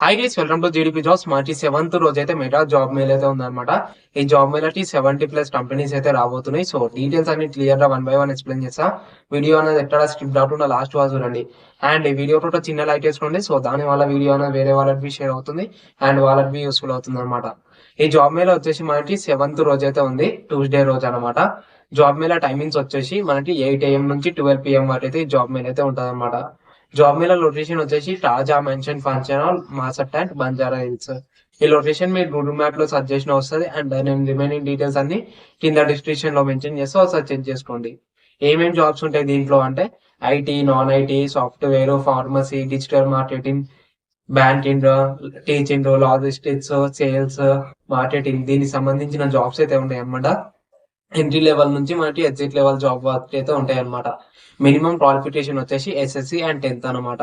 Hi guys, welcome to GDP jobs. March 7th రోజు అయితే mega job male అయితే ఉందన్నమాట. ఈ జాబ్ మేల్ కి 70+ కంపెనీస్ అయితే రాబోతున్నాయి. సో డీటెయిల్స్ అన్ని క్లియర్ గా 1 by 1 ఎక్స్ప్లెయిన్ చేస్తా. వీడియో అనేది ఎక్కడ స్కిప్ కాకుండా లాస్ట్ వరకు చూడండి. అండ్ ఈ వీడియో కూడా చిన్న లైక్ చేసుకోండి. సో దాని వల్ల వీడియో అనేది వేరే వాళ్ళకి షేర్ అవుతుంది అండ్ వాళ్ళకి యూస్ఫుల్ అవుతుంది అనమాట. ఈ జాబ్ మేల్ వచ్చేసి మనకి 7th రోజు అయితే ఉంది, ట్యూస్డే రోజు అనమాట. జాబ్ మేల్ టైమింగ్స్ వచ్చేసి మనకి 8 AM నుంచి 12 PM వరకు అయితే ఈ జాబ్ మేల్ అయితే ఉంటుంది అనమాట. జాబ్ మేళ లొకేషన్ వచ్చేసి తాజా మెన్షన్ ఫంక్షన్ హాల్, మాసట్ అండ్ బంజారా హిల్స్. ఈ లొకేషన్ మీరు గూగుల్ మ్యాప్ లో సర్చ్ చేసిన వస్తుంది. అండ్ నేను రిమైనింగ్ డీటెయిల్స్ అన్ని కింద డిస్క్రిప్షన్ లో మెన్షన్ చేస్తే ఒకసారి చెక్ చేసుకోండి. ఏమేమి జాబ్స్ ఉంటాయి దీంట్లో అంటే IT, non IT, software, pharmacy, digital marketing, banking, teaching, logistics, sales, marketing, దీనికి సంబంధించిన జాబ్స్ అయితే ఉంటాయి అన్నమాట. ఎంట్రీ లెవెల్ నుంచి మనకి ఎగ్జిట్ లెవెల్ జాబ్ వర్క్ అయితే ఉంటాయి అనమాట. మినిమం క్వాలిఫికేషన్ వచ్చేసి ఎస్ఎస్సి అండ్ 10th అనమాట.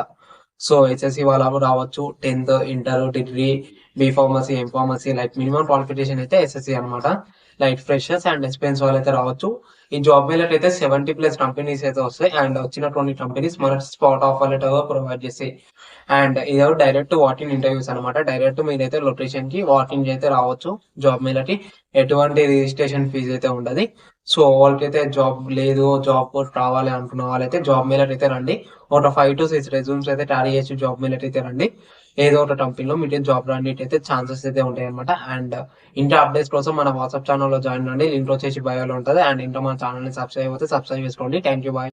సో ఎస్ఎస్సి వాళ్ళకు రావచ్చు, 10th, inter, degree, B pharmacy, M pharmacy, like minimum qualification అయితే ఎస్ఎస్సి అనమాట. లైక్ ఫ్రెషర్స్ అండ్ ఎక్స్పీరియన్స్ వాళ్ళు అయితే రావచ్చు. ఈ జాబ్ మేళకి అయితే 70+ కంపెనీస్ అయితే వస్తాయి. అండ్ వచ్చిన 20 కంపెనీస్ మనకి స్పాట్ ఆఫర్ లెటర్ ప్రొవైడ్ చేస్తాయి. అండ్ ఇదో డైరెక్ట్ వాకింగ్ ఇంటర్వ్యూస్ అనమాట. డైరెక్ట్ మీరైతే లొకేషన్ కి వాకింగ్ అయితే రావచ్చు జాబ్ మేళకి. ఎటువంటి రిజిస్ట్రేషన్ ఫీజు అయితే ఉండదు. సో వాళ్ళకైతే జాబ్ లేదు, జాబ్ కావాలి అనుకున్న వాళ్ళైతే జాబ్ మేళకి అయితే రండి. ఒక 5 to 6 రెజ్యూమ్స్ అయితే టారీ చేసి జాబ్ మేళకి అయితే రండి. ఏదో ఒక కంపెనీలో మీకు జాబ్ రానికి అయితే ఛాన్సెస్ అయితే ఉంటాయి అనమాట. అండ్ ఇంకా అప్డేట్స్ కోసం మన వాట్సాప్ ఛానల్లో జాయిన్ అండి. లింక్ వచ్చేసి బయోలో ఉంటుంది. అండ్ ఇంకా మన ఛానల్ ని సబ్స్క్రైబ్ అయితే సబ్స్క్రైబ్ చేసుకోండి. Thank you, bye.